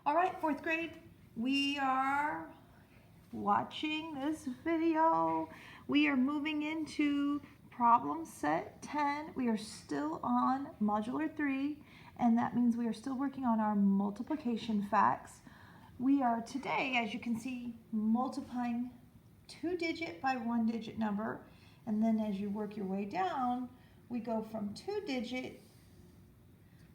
All right, fourth grade, we are watching this video. We are moving into problem set 10. We are still on modular 3, and that means we are still working on our multiplication facts. We are today, as you can see, multiplying 2-digit by 1-digit number, and then as you work your way down, we go from 2-digit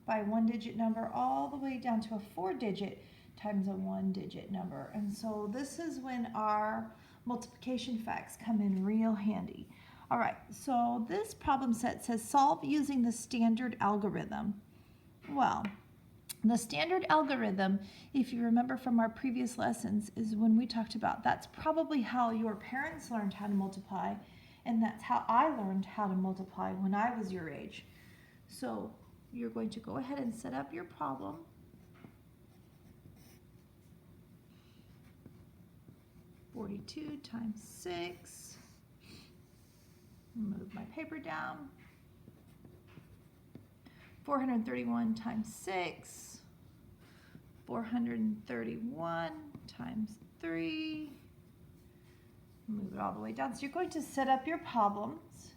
by 1-digit number all the way down to a 4-digit times a 1-digit number. And so this is when our multiplication facts come in real handy. All right, so this problem set says solve using the standard algorithm. Well, the standard algorithm, if you remember from our previous lessons, is when we talked about that's probably how your parents learned how to multiply, and that's how I learned how to multiply when I was your age. So you're going to go ahead and set up your problem. (42 times 6). Move my paper down. 431 times 6. 431 times 3. Move it all the way down. So you're going to set up your problems.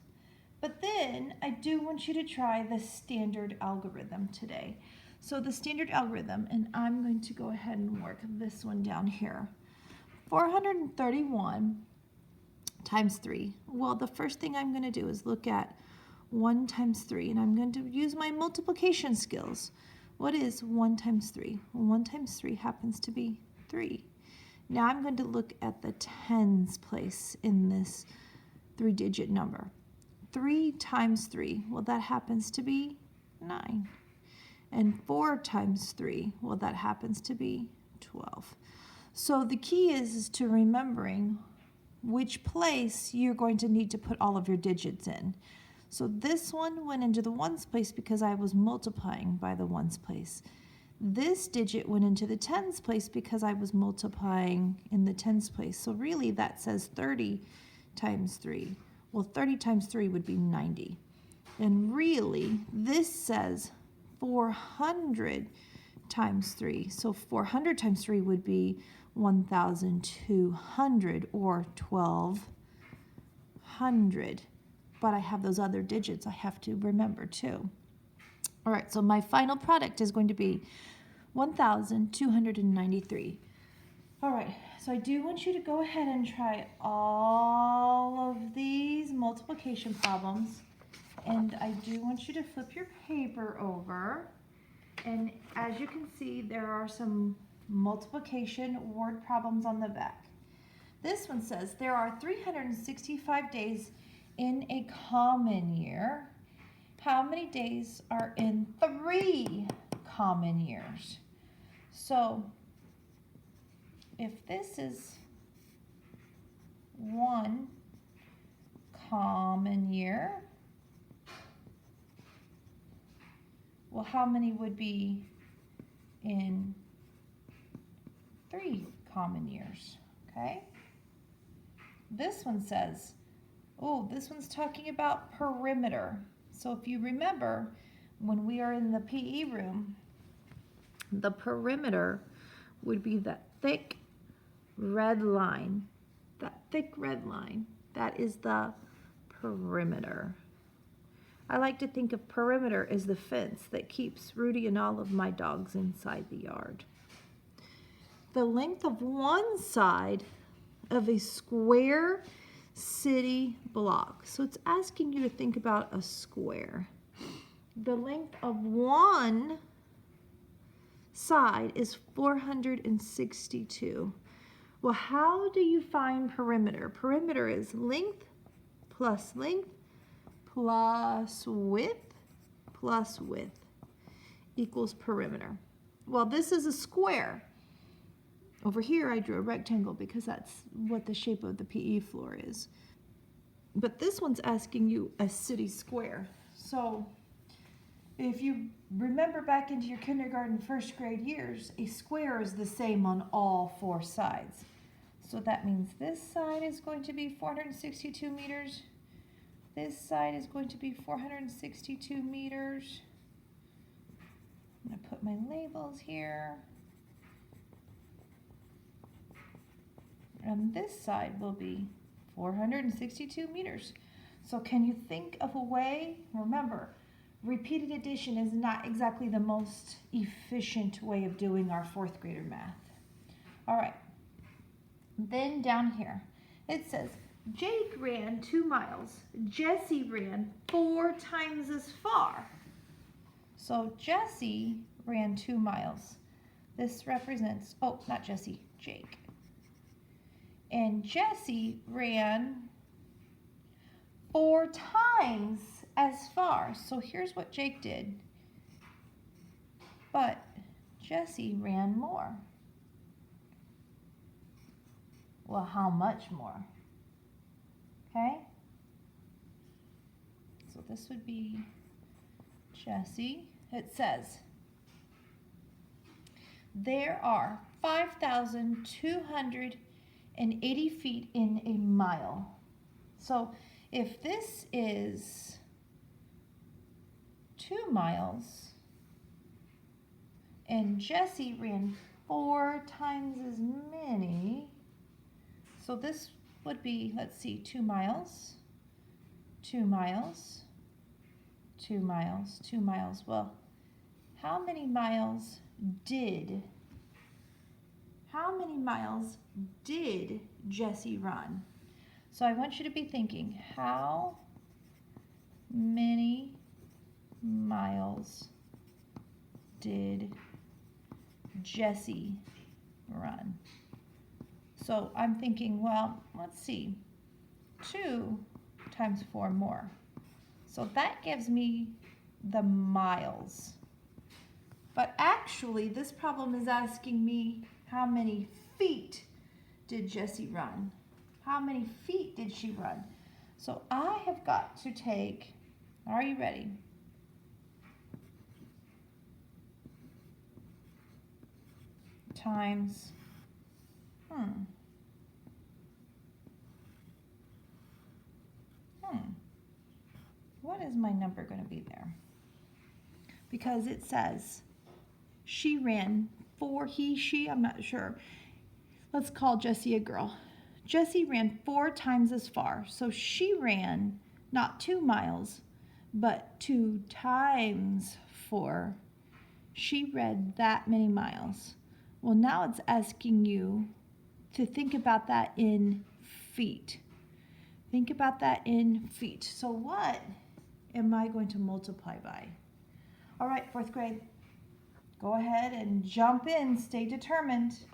But then I do want you to try the standard algorithm today. So the standard algorithm, and I'm going to go ahead and work this one down here. 431 times 3. Well, the first thing I'm going to do is look at 1 times 3, and I'm going to use my multiplication skills. What is 1 times 3? Well, 1 times 3 happens to be 3. Now I'm going to look at the tens place in this 3-digit number. 3 times 3, well, that happens to be 9. And 4 times 3, well, that happens to be 12. So the key is to remembering which place you're going to need to put all of your digits in. So this one went into the ones place because I was multiplying by the ones place. This digit went into the tens place because I was multiplying in the tens place. So really that says 30 times 3. Well, 30 times 3 would be 90. And really, this says 400 times 3. So 400 times 3 would be 1,200 or 1,200. But I have those other digits I have to remember too. All right, so my final product is going to be 1,293. All right, so I do want you to go ahead and try all of these multiplication problems. And I do want you to flip your paper over. And as you can see, there are some multiplication word problems on the back. This one says there are 365 days in a common year. How many days are in 3 common years? So if this is 1 common year, well, how many would be in 3 common years? Okay. This one says, oh, this one's talking about perimeter. So if you remember, when we are in the PE room, the perimeter would be that thick red line. That thick red line, that is the perimeter. I like to think of perimeter as the fence that keeps Rudy and all of my dogs inside the yard. The length of one side of a square city block. So it's asking you to think about a square. The length of one side is 462. Well, how do you find perimeter? Perimeter is length plus plus width equals perimeter. Well, this is a square. Over here I drew a rectangle because that's what the shape of the PE floor is. But this one's asking you a city square. So if you remember back into your kindergarten, first grade years, a square is the same on all 4 sides. So that means this side is going to be 462 meters. This side is going to be 462 meters. I'm going to put my labels here. And this side will be 462 meters. So can you think of a way, remember, repeated addition is not exactly the most efficient way of doing our fourth grader math. All right, then down here, it says, Jake ran 2 miles. Jesse ran 4 times as far. So Jesse ran 2 miles. This represents, oh, not Jesse, Jake. And Jesse ran 4 times as far. So here's what Jake did. But Jesse ran more. Well, how much more? Okay? So this would be Jesse. It says, there are 5,280 feet in a mile. So if this is 2 miles and Jesse ran 4 times as many, so this would be, let's see, 2 miles, 2 miles, 2 miles, 2 miles. Well, how many miles did Jesse run? So I want you to be thinking, how many miles did Jesse run? So I'm thinking, well, let's see, 2 times 4 more. So that gives me the miles. But actually, this problem is asking me how many feet did Jesse run? How many feet did she run? So I have got to take, are you ready? Times, what is my number going to be there? Because it says she ran 4, she, I'm not sure. Let's call Jessie a girl. Jessie ran 4 times as far. So she ran not 2 miles, but 2 times 4. She read that many miles. Well, now it's asking you to think about that in feet. Think about that in feet. So what am I going to multiply by? All right, 4th grade, go ahead and jump in. Stay determined.